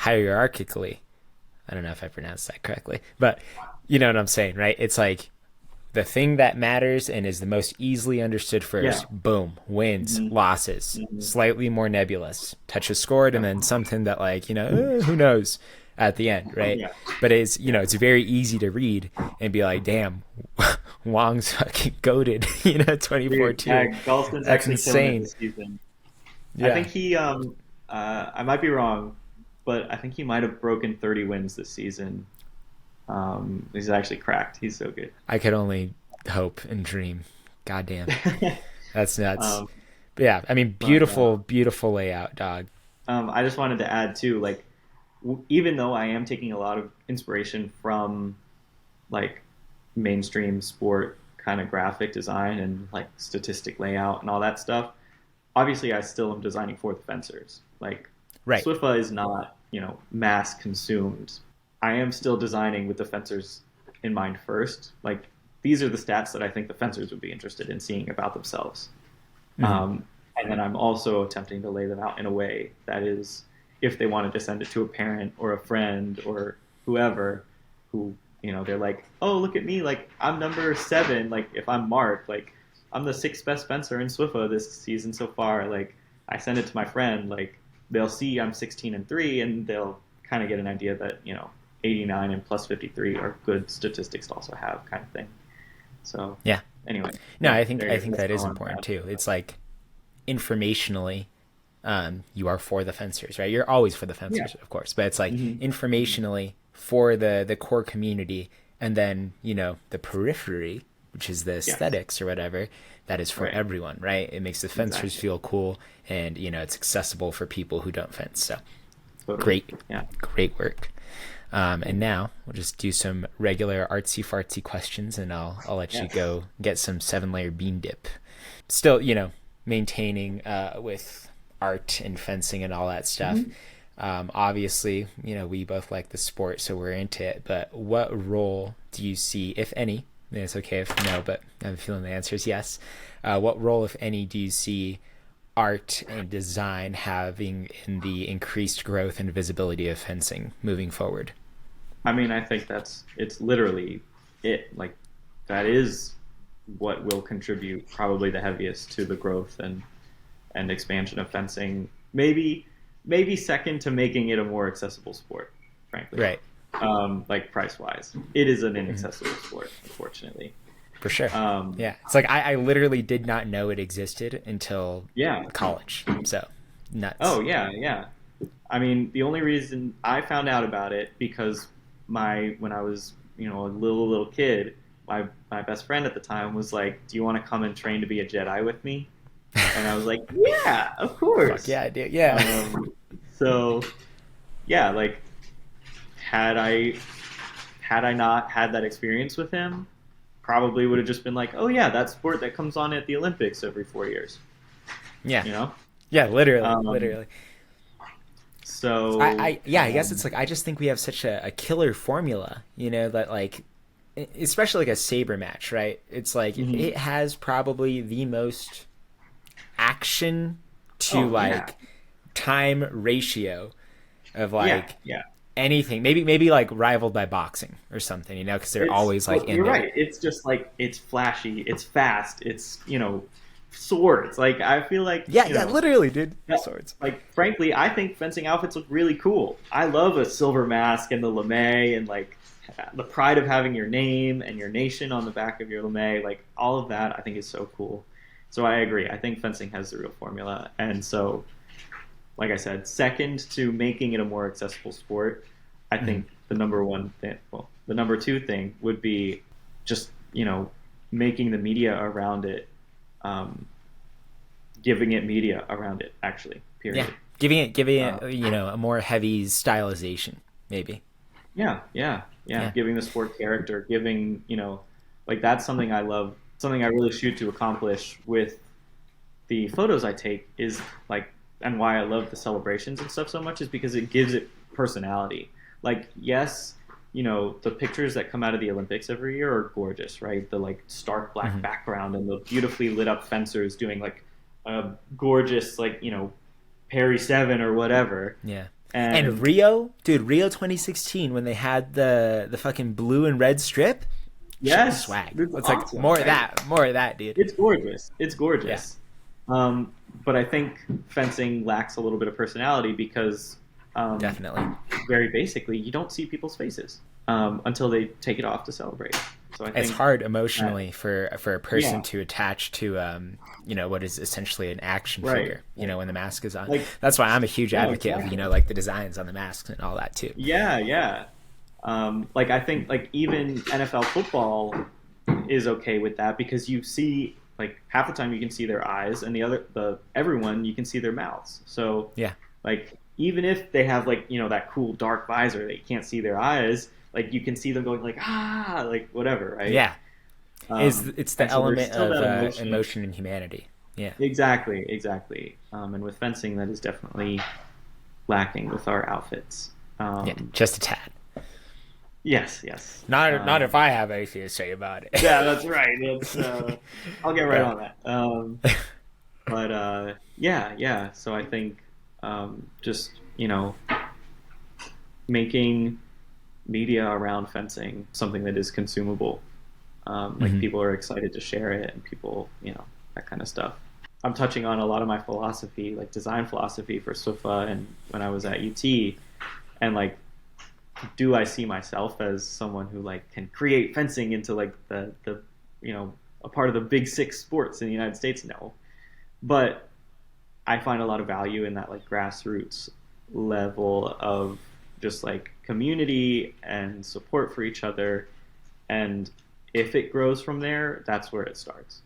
hierarchically. I don't know if I pronounced that correctly, but you know what I'm saying, right? It's like the thing that matters and is the most easily understood yeah, first. Boom, wins, hmm losses, hmm slightly more nebulous, touches scored, and yep, then something that like who knows at the end, right? yeah, But it's yeah, it's very easy to read and be like, damn, Wong's fucking goated, 24 dude. Yeah, 2. Galston's That's actually killing it insane. this season. I Yeah. think he I might be wrong, but I think he might have broken 30 wins this season. He's actually cracked. He's so good. I could only hope and dream. Goddamn. That's nuts. um, But yeah, I mean, but beautiful, beautiful layout, dog. I just wanted to add too, like, even though I am taking a lot of inspiration from like mainstream sport kind of graphic design and like statistic layout and all that stuff, obviously I still am designing for the fencers. Like Right. Swiffa is not, mass consumed. I am still designing with the fencers in mind first. Like these are the stats that I think the fencers would be interested in seeing about themselves. Hmm. And then I'm also attempting to lay them out in a way that is, if they wanted to send it to a parent or a friend or whoever, who, they're like, oh, look at me, like I'm number 7. Like if I'm Mark, like I'm the 6th best fencer in Swiffa this season so far. Like I send it to my friend, like they'll see I'm 16-3, and they'll kind of get an idea that 89 and plus 53 are good statistics to also have, kind of thing. So Yeah. anyway, No, yeah, I think that's that is all on important that. too. It's like informationally, you are for the fencers, right? You're always for the Yeah. fencers, of course, but it's like Hmm. informationally for the core community, and then the periphery, which is the Yes. aesthetics or whatever, that is for Right. everyone, right? It makes the fencers Exactly. feel cool, and it's accessible for people who don't fence. So Totally. great, Yeah. great work. And Thank you. now we'll just do some regular artsy fartsy questions, and I'll let you Yes. go get some 7-layer bean dip. Still, maintaining with art and fencing and all that stuff. Hmm. Obviously, we both like the sport, so we're into it. But what role do you see, if any? And it's okay if no, but I have a feeling the answer is yes. What role, if any, do you see art and design having in the increased growth and visibility of fencing moving forward? I mean, I think it's literally it. Like that is what will contribute probably the heaviest to the growth and expansion of fencing. Maybe second to making it a more accessible sport, frankly. Right. Like price wise, it is an Mm-hmm. inaccessible sport, unfortunately. For sure. Um, Yeah. It's like I literally did not know it existed until yeah. college. So nuts. Oh yeah, yeah. I mean, the only reason I found out about it because when I was a little kid, my best friend at the time was like, "Do you want to come and train to be a Jedi with me?" And I was like, "Yeah, of Fuck course." yeah, dude. Yeah. So yeah, like had I had I not had that experience with him, probably would have just been like, "Oh yeah, that sport that comes on at the Olympics every 4 years," Yeah. you know. Yeah, literally. Um, Literally. so Yeah, I guess it's like I just think we have such a killer formula, that like especially like a saber match, right? It's like mhm. it has probably the most action to Oh yeah, like time ratio of yeah, like yeah. anything. Maybe like rivaled by boxing or something, because they're It's always like well, in you're there. right. It's just like it's flashy, it's fast, it's swords. Like I feel like Yeah, yeah, literally, dude. that- Swords. like frankly, I think fencing outfits look really cool. I love a silver mask and the lame and like the pride of having your name and your nation on the back of your lame. Like all of that, I think is so cool. So I agree. I think fencing has the real formula, and so like I said, second to making it a more accessible sport, I Mhm. think the number one thing, well, the number two thing would be just, making the media around it, um, giving it media around it, actually, Yeah, period. giving Uh, it a more heavy stylization, maybe. yeah, yeah, yeah. Yeah. Giving the sport character, giving, like that's something I love, something I really shoot to accomplish with the photos I take is like, and why I love the celebrations and stuff so much is because it gives it personality. Like, yes, the pictures that come out of the Olympics every year are gorgeous, right? The like stark black Hmm. background and the beautifully lit up fencers doing like a gorgeous, like, Perry 7 or whatever. Yeah. And And Rio, dude, Rio 2016 when they had the fucking blue and red strip, shit was yes, swag. it's It's like awesome, right? more of that, dude. It's gorgeous. It's Yeah, gorgeous. Um, but I think fencing lacks a little bit of personality because um, definitely. very basically, you don't see people's faces until they take it off to celebrate. So I It's think hard that, emotionally for a person yeah, to attach to what is essentially an action right, figure, right. when the mask is on. Like, That's why I'm a huge no, advocate of, exactly. like the designs on the masks and all that too. Yeah, yeah. Like I think like even NFL football is okay with that because you see like half the time you can see their eyes and the everyone you can see their mouths. So Yeah. like even if they have like that cool dark visor that you can't see their eyes, like you can see them going like like whatever, right? Yeah. It's the And so there's element still of that emotion. emotion and humanity. Yeah. Exactly, exactly. And with fencing, that is definitely lacking with our outfits. Yeah. Um, Just a tad. yes, yes. Not if I have anything to say about it. Yeah, that's right. I'll get right Yeah. on that. But yeah, yeah. So I think just making media around fencing something that is consumable. Like Hmm. people are excited to share it, and people, that kind of stuff. I'm touching on a lot of my philosophy, like design philosophy for SWFA, and when I was at UT, and like, do I see myself as someone who like can create fencing into like the a part of the big six sports in the United States? No, but I find a lot of value in that like grassroots level of just like community and support for each other, and if it grows from there, that's where it starts.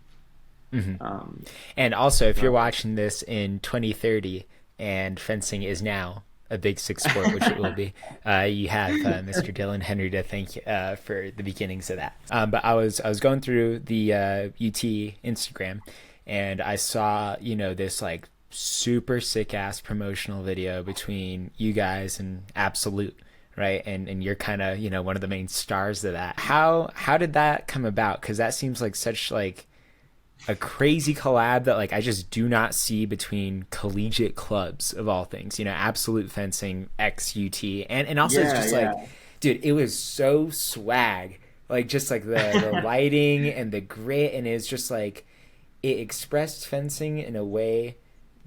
Hmm. Um, And also, if you're so watching this in 2030 and fencing is now a big six sport, which it will be, you have Mr. Dillon Henry to thank for the beginnings of that. But I was going through the UT Instagram, and I saw this like super sick ass promotional video between you guys and Absolute. Right, and you're kind of one of the main stars of that. How did that come about? Because that seems like such like a crazy collab that like I just do not see between collegiate clubs of all things. Absolute Fencing X UT, and also it's yeah, just like, yeah. dude, it was so swag. Like just like the lighting and the grit, and it's just like it expressed fencing in a way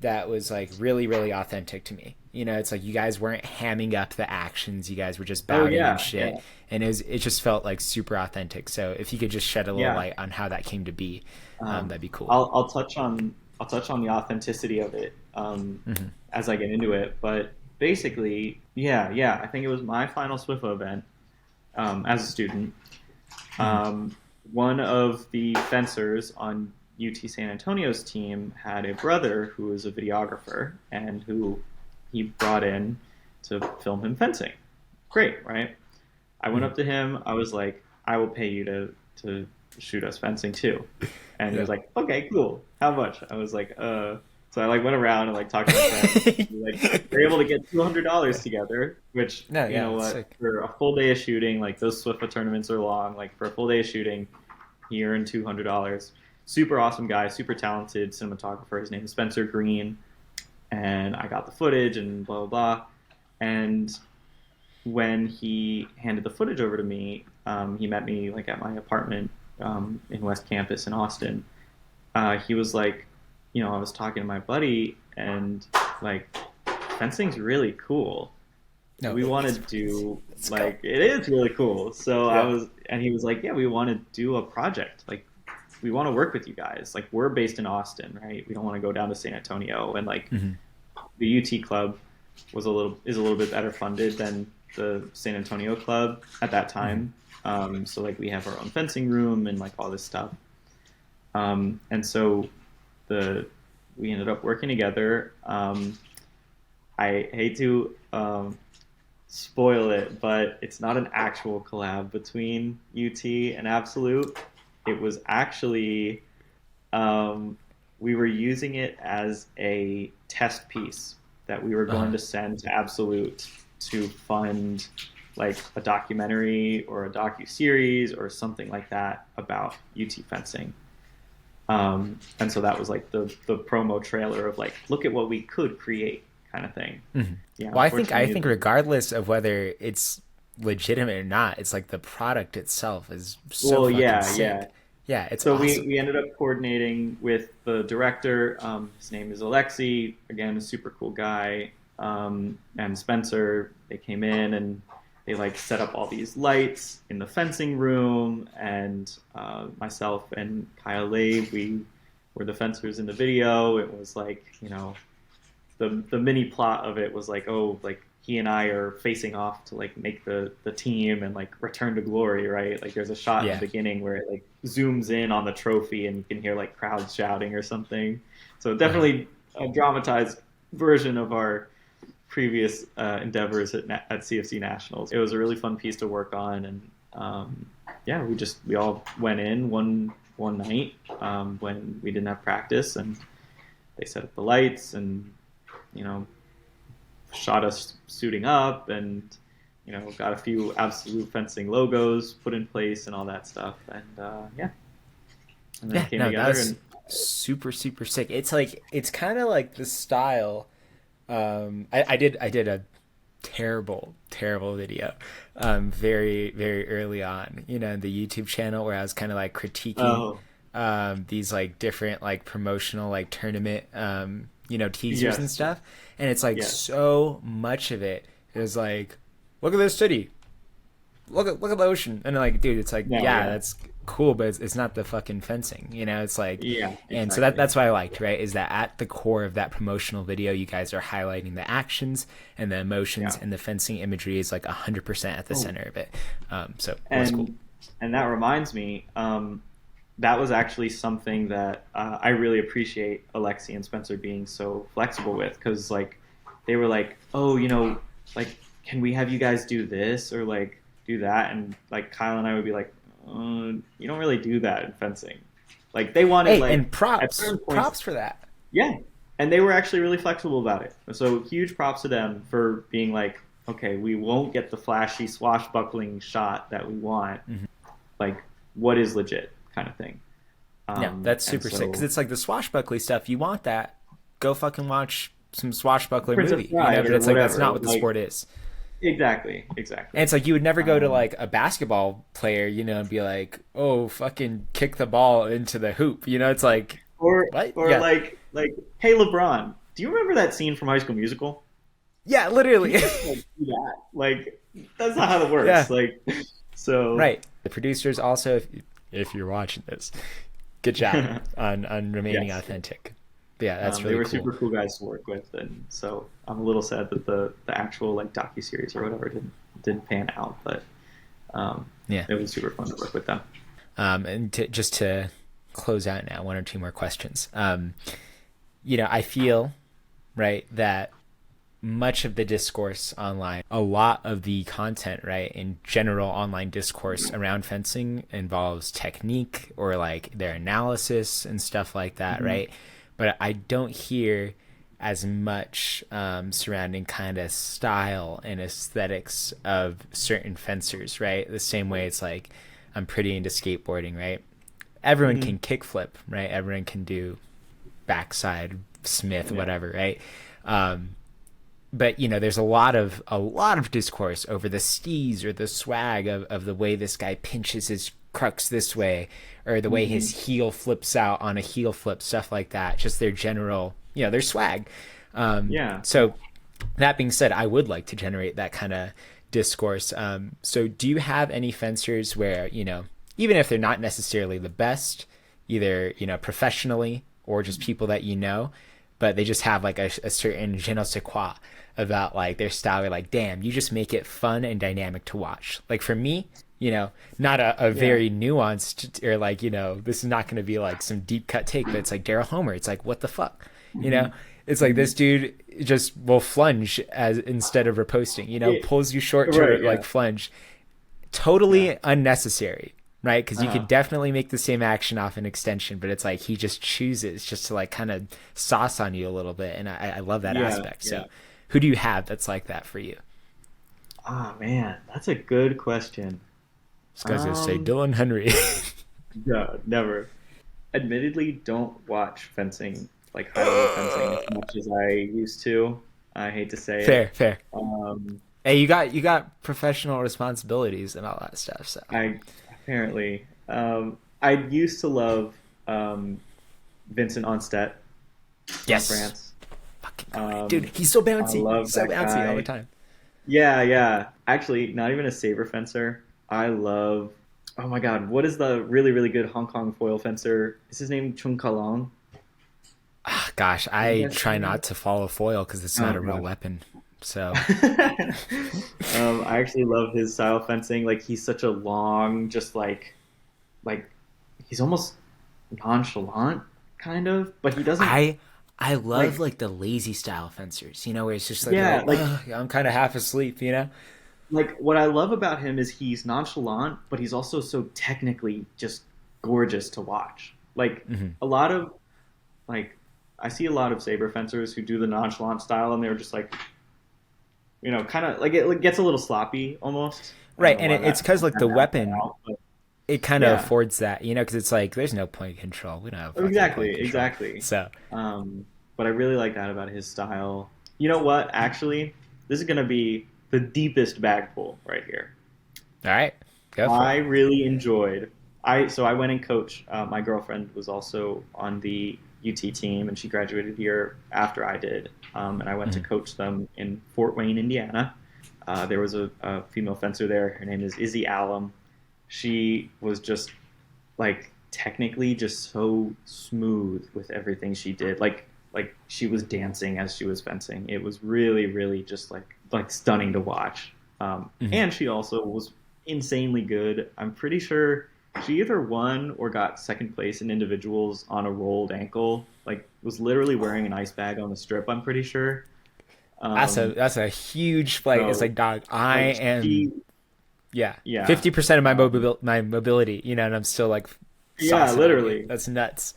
that was like really really authentic to me. It's like you guys weren't hamming up the actions, you guys were just Oh bowing and yeah, shit, yeah, and it just felt like super authentic. So if you could just shed a little yeah. light on how that came to be, that'd be cool. I'll touch on the authenticity of it Hmm. as I get into it. But basically, yeah, yeah. I think it was my final SWIFA event as a student. Hmm. Um, One of the fencers on UT San Antonio's team had a brother who was a videographer and who he brought in to film him fencing. Great, right? I went Hmm. up to him. I was like, I will pay you to shoot us fencing too. And he Yeah. was like, okay, cool. How much? I was like, So I like went around and like talked to my friends. We like were able to get $200 together, which No, you yeah, know that's what, sick. for a full day of shooting, like those SWIFA tournaments are long. Like for a full day of shooting, he earned $200. Super awesome guy, super talented cinematographer. His name is Spencer Green, and I got the footage and blah blah blah. And when he handed the footage over to me, he met me like at my apartment in West Campus in Austin. He was like, I was talking to my buddy, and like, fencing's really cool. No, We it want to is. do Let's go. like it is really cool. So Yeah. and he was like, yeah, we want to do a project. Like, we want to work with you guys. Like, we're based in Austin, right? We don't want to go down to San Antonio, and like Hmm. the UT club is a little bit better funded than the San Antonio club at that Hmm. time. So like we have our own fencing room and like all this stuff. And so the we ended up working together. I hate to spoil it, but it's not an actual collab between UT and Absolute. It was actually um, we were using it as a test piece that we were going Uh-huh. to send to Absolute to fund like a documentary or a docu-series or something like that about UT fencing. And so that was like the promo trailer of like, look at what we could create kind of thing. Hmm. Yeah, Well, I think unfortunately, regardless of whether it's legitimate or not, it's like the product itself is so well, fucking yeah, yeah. sick. Yeah, it's So we, awesome. we ended up coordinating with the director. His name is Alexi, again, a super cool guy. And Spencer, they came in and they like set up all these lights in the fencing room. And myself and Kyle Lave, we were the fencers in the video. It was like, the mini plot of it was like, oh, like he and I are facing off to like make the team and like return to glory, right? Like there's a shot in the Yeah. beginning where it like zooms in on the trophy and you can hear like crowds shouting or something. So Uh-huh. definitely a dramatized version of our previous endeavors at CFC Nationals. It was a really fun piece to work on, and yeah, we all went in one night when we didn't have practice, and they set up the lights and shot us suiting up, and got a few absolute fencing logos put in place and all that stuff, and yeah, and then Yeah, it came no, together. that's And super super sick. It's kind of like the style. I did a terrible video, very very early on, in the YouTube channel where I was kind of like critiquing oh these like different like promotional like tournament teasers and yes, stuff, and it's like yes, so much of it is like, look at this city, look at the ocean, and like, dude, it's like, no, yeah, yeah, that's cool, but it's not the fucking fencing, it's like. yeah, And so exactly, that's what I liked, right, is that at the core of that promotional video you guys are highlighting the actions and the emotions, yeah. and the fencing imagery is like 100% at the Oh, center of it. So it was cool. and that reminds me, that was actually something that I really appreciate Alexi and Spencer being so flexible with, because like they were like, oh, like, can we have you guys do this or like do that, and like Kyle and I would be like, you don't really do that in fencing. Like they wanted Hey, like and at props certain points, props for that. yeah, and they were actually really flexible about it. So huge props to them for being like, okay, we won't get the flashy swashbuckling shot that we want. Hmm. Like, what is legit kind of thing. No, that's And super sick, because so it's like the swashbuckly stuff. You want that, go fucking watch some swashbuckler Princess movie, Bride but or it's like that's whatever, not what the like sport is. exactly, And exactly. it's like you would never go to Um, like a basketball player, and be like, "Oh, fucking kick the ball into the hoop." It's like, what? or Yeah, like, hey LeBron, do you remember that scene from High School Musical? yeah, Can literally. you just like do that? Like, that's not how it Yeah, works. Like, so right. The producers also, if you're watching this, good job on remaining yes, authentic. But yeah, that's they really were cool. super cool guys to work with, and so I'm a little sad that the actual like docuseries or whatever didn't pan out, but Yeah. it was super fun to work with them. And just to close out now, one or two more questions. I feel, right, that much of the discourse online, a lot of the content, right, in general online discourse around fencing involves technique or like their analysis and stuff like that, Hmm. right? But I don't hear as much surrounding kind of style and aesthetics of certain fencers, right? The same way it's like I'm pretty into skateboarding, right? Everyone Hmm. can kickflip, right? Everyone can do backside Smith, Yeah. whatever, right? Um, but there's a lot of discourse over the steez or the swag of the way this guy pinches his crux this way, or the way Hmm. his heel flips out on a heel flip, stuff like that. Just their general, their swag. Yeah. So that being said, I would like to generate that kind of discourse. So do you have any fencers where, even if they're not necessarily the best, either, professionally or just people that but they just have like a certain je ne sais quoi about like their style? You're like, damn, you just make it fun and dynamic to watch. Like for me, not a Yeah. very nuanced, or like, this is not going to be like some deep cut take, but it's like Daryl Homer. It's like, what the fuck? You Hmm. know, it's like Hmm. this dude just will flunge as instead of riposting, Yeah. pulls you short to Right. Yeah. like flunge. Yeah. Totally unnecessary, right? Because you Uh-huh. could definitely make the same action off an extension, but it's like he just chooses just to like kind of sauce on you a little bit, and I love that Yeah. aspect. So, Yeah. who do you have that's like that for you? Ah, man, that's a good question. This guy's gonna say Um, Dillon Henry. no, never. Admittedly, don't watch fencing, like high level fencing, as much as I used to. I hate to say it. Fair, fair. Um, Hey, you got professional responsibilities and all that stuff. So I apparently, I used to love Vincent Onstedt from yes, France. fucking Cody. Dude, Um, he's so I bouncy. love He's so that bouncy all the guy. time. Yeah, yeah. Actually, not even a saber fencer. I love. Oh my God, what is the really, really good Hong Kong foil fencer? Is his name Chung Kalong? Ah, gosh, Is I that his try name? not to follow foil because it's not Oh a real gosh. weapon. So I actually love his style of fencing. Like he's such a long, just like he's almost nonchalant, kind of, but he doesn't. I I love Like, like the lazy style fencers, where it's just like, yeah, like I'm kind of half asleep, what I love about him is he's nonchalant, but he's also so technically just gorgeous to watch. Like Hmm. a lot of like I see a lot of saber fencers who do the nonchalant style, and they're just like, kind of like it gets a little sloppy almost. I don't Right, know and why it's that because like the turned out that weapon, out, but it kind of yeah, affords that, because it's like there's no point control. We don't have fucking point exactly, control. exactly. So, But I really like that about his style. You know what? Actually, this is gonna be the deepest bag pull right here. all right, go for it. I really enjoyed. I went and coached. My girlfriend was also on the UT team, and she graduated a year after I did. And I went to Mhm. coach them in Fort Wayne, Indiana. There was a female fencer there. Her name is Izzy Alum. She was just like technically just so smooth with everything she did. Like she was dancing as she was fencing. It was really, really just like stunning to watch. Mhm. And she also was insanely good. I'm pretty sure she either won or got second place in individuals on a rolled ankle. Like was literally wearing an ice bag on the strip. I'm pretty sure. Um, That's a huge fight. It's so like, dog, I like am, she, yeah, yeah, 50% of my um, mobility, and I'm still like yeah, saucing on you. literally. That's nuts.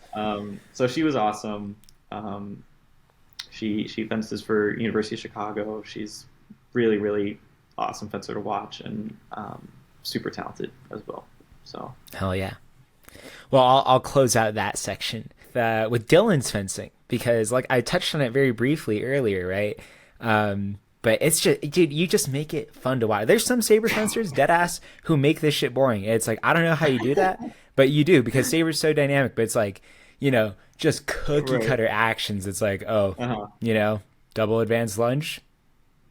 So she was awesome. Um, she fences for University of Chicago. She's really, really awesome fencer to watch and super talented as well. So Hell yeah. Well, I'll close out that section with Dillon's fencing because, like, I touched on it very briefly earlier, right? But it's just, dude, you just make it fun to watch. There's some saber fencers, dead ass, who make this shit boring. It's like I don't know how you do that, but you do because saber's so dynamic. But it's like, just cookie right, cutter actions. It's like, oh, uh-huh. you know, double advanced lunge,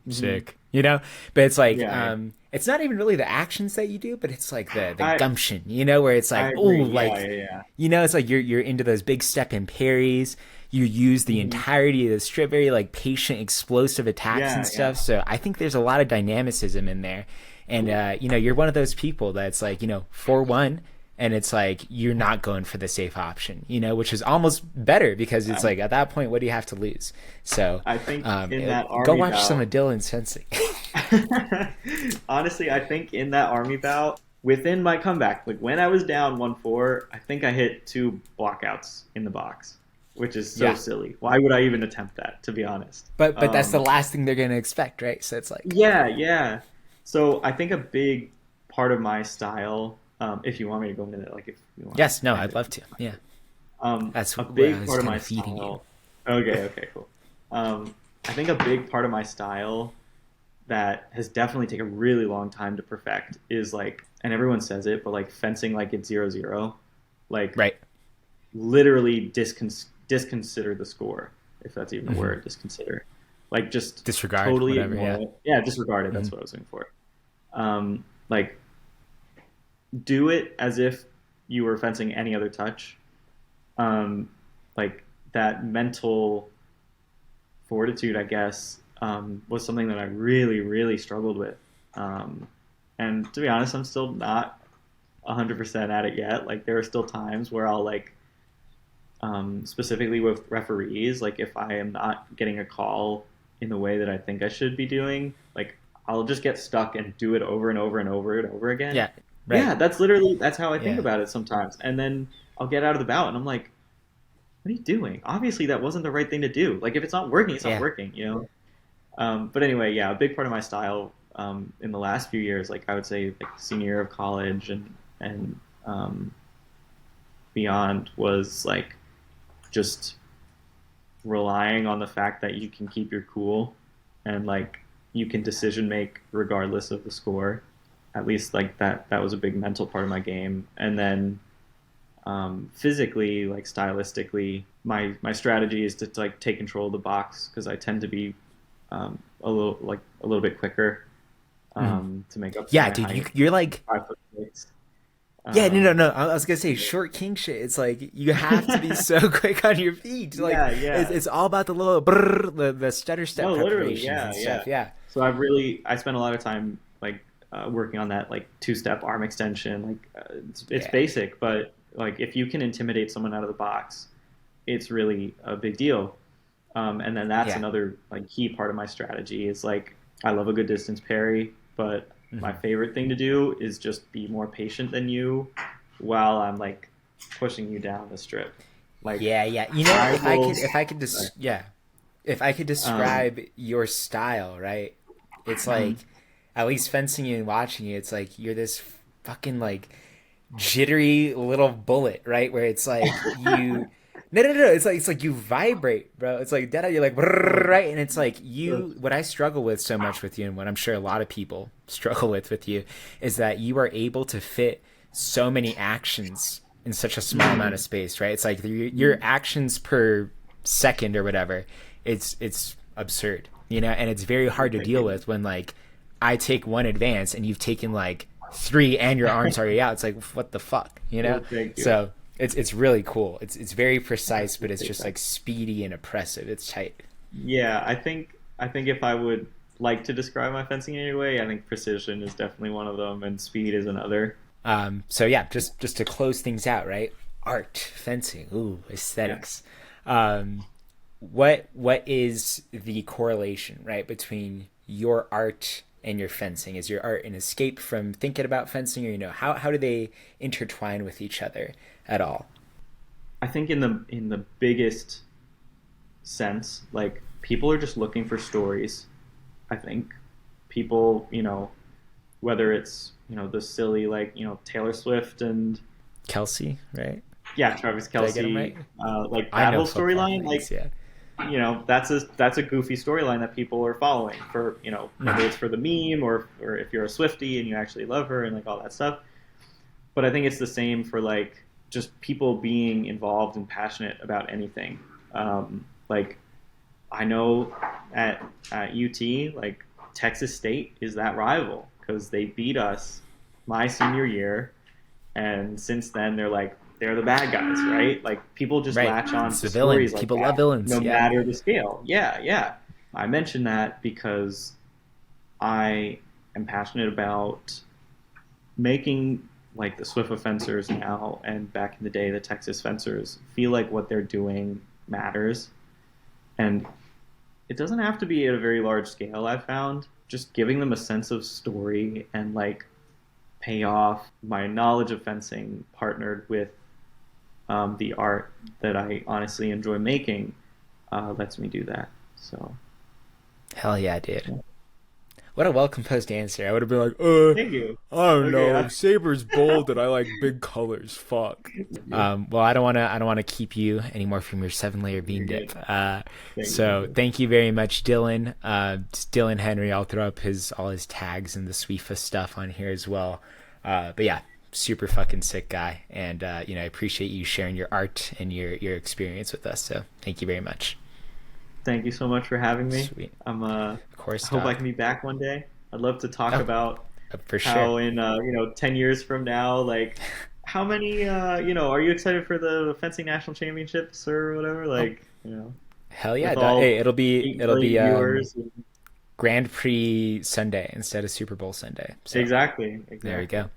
Hmm. sick, but it's like Yeah, yeah. it's not even really the actions that you do, but it's like the I gumption, where it's I like, oh, agree. Yeah, like, yeah, yeah. it's like you're into those big step and parries. You use the Hmm. entirety of the strip, very like patient explosive attacks and Yeah, stuff. yeah. So I think there's a lot of dynamicism in there. And you're one of those people that's like, 4-1, and it's like you're not going for the safe option, which is almost better because it's I, like at that point, what do you have to lose? So I think in that go army watch some bout, of Dylan's fencing. honestly, I think in that army bout, within my comeback, like when I was down 1-4, I think I hit two blockouts in the box, which is so Yeah, silly. Why would I even attempt that, to be honest? but that's the last thing they're gonna expect, right? So it's like, Yeah, yeah. So I think a big part of my style, if you want me to go into it, like if you want yes, no, to I'd dive love to. Yeah, that's a where I big was part of kind my of feeding you. style. Okay, okay, cool. I think a big part of my style that has definitely taken a really long time to perfect is like, and everyone says it, but like fencing like it's 0-0, like Right. literally disconsider the score, if that's even a Hmm. word, disconsider. Like just Disregard, totally whatever. ignore Yeah. it. Yeah, disregard it. Hmm. That's what I was looking for. Like do it as if you were fencing any other touch. Um, like that mental fortitude, I guess, was something that I really, really struggled with. Um, and to be honest, I'm still not 100% at it yet. Like there are still times where I'll like, specifically with referees, like if I am not getting a call in the way that I think I should be doing, like I'll just get stuck and do it over and over and over and over again. Yeah. Right. Yeah, that's how I think Yeah. about it sometimes. And then I'll get out of the bout and I'm like, what are you doing? Obviously, that wasn't the right thing to do. Like if it's not working, it's not Yeah. working, you know. But anyway, yeah, a big part of my style in the last few years, like I would say, like senior year of college and beyond, was like just relying on the fact that you can keep your cool and like you can decision make regardless of the score. At least like that was a big mental part of my game. And then physically, like stylistically, my strategy is to like take control of the box because I tend to be a little bit quicker Mhm. to make up for Yeah, my dude, height. you're like, 5 foot 6. yeah, no, no, Um, no. I was gonna say short king shit. It's like you have to be so quick on your feet. Like yeah, it's yeah. it's all about the little brrr, the stutter step No, literally, preparations yeah, and yeah. stuff. Yeah. So I spent a lot of time like working on that like two-step arm extension. Like it's Yeah. basic, but like if you can intimidate someone out of the box, it's really a big deal. And then that's Yeah. another like key part of my strategy is like I love a good distance parry, but my Hmm. favorite thing to do is just be more patient than you while I'm like pushing you down the strip. Like Yeah, yeah. You know, I will. yeah, if I could Um, describe your style, right? It's mhm. like, at least fencing you and watching you, it's like you're this fucking like jittery little bullet, right? Where it's like you, no, no, no, no. It's like you vibrate, bro. It's like that. You're like Oh, right, and it's like that's you. What I struggle with so much with you, and what I'm sure a lot of people struggle with you, is that you are able to fit so many actions in such a small amount of mm, space, right? It's like your mm, actions per second or whatever. It's absurd, you know, and it's very hard to thank deal you. with when like I take one advance and you've taken like three and your arm's already out. It's like what the fuck, you know? Well, thank you. So it's really cool. It's very I precise, but it's appreciate just that. like speedy and oppressive. It's tight. Yeah, I think if I would like to describe my fencing in any way, I think precision is definitely one of them, and speed is another. So yeah, just to close things out, right? Art, fencing, ooh, Yeah. aesthetics. Um, what is the correlation, right, between your art and your fencing? Is your art an escape from thinking about fencing, or you know, how do they intertwine with each other at all? I think in the biggest sense, like people are just looking for stories. I think people, whether it's, the silly like, Taylor Swift and Kelsey, right? yeah, Travis Did I get them right? Kelsey, like I that know whole football storyline, things, like, yeah. that's a goofy storyline that people are following for, whether Mhm. it's for the meme or if you're a Swiftie and you actually love her and like all that stuff. But I think it's the same for like just people being involved and passionate about anything. Like I know at UT, like Texas State is that rival because they beat us my senior year, and since then they're the bad guys, right? Like people just Right. latch on It's to the villain. stories like People love that, villains. no Yeah. matter the scale. Yeah, yeah. I mention that because I am passionate about making like the Swift fencers now and back in the day the Texas fencers feel like what they're doing matters. And it doesn't have to be at a very large scale, I've found. Just giving them a sense of story and like pay off my knowledge of fencing partnered with the art that I honestly enjoy making lets me do that. So, Hell yeah, dude. yeah. What a well composed answer. I would have been like, Thank you. I don't Okay. know. Saber's bold and I like big colors. Fuck. Thank you. Well, I don't wanna keep you anymore from your 7 layer bean You're dip. good. Thank you. Thank So you. thank you very much, Dylan. It's Dylan Henry. I'll throw up his all his tags and the Swifa stuff on here as well. But yeah, super fucking sick guy, and you know, I appreciate you sharing your art and your experience with us. So thank you very much. Thank you so much for having me. Sweet, I of course, hope I dog. can be back one day. I'd love to talk Oh, about for sure. how in 10 years from now, like how many are you excited for the fencing national championships or whatever? Oh, Like, hell yeah, with dog. all Hey, eight it'll million be viewers. Grand Prix Sunday instead of Super Bowl Sunday. So Exactly, there we exactly. go.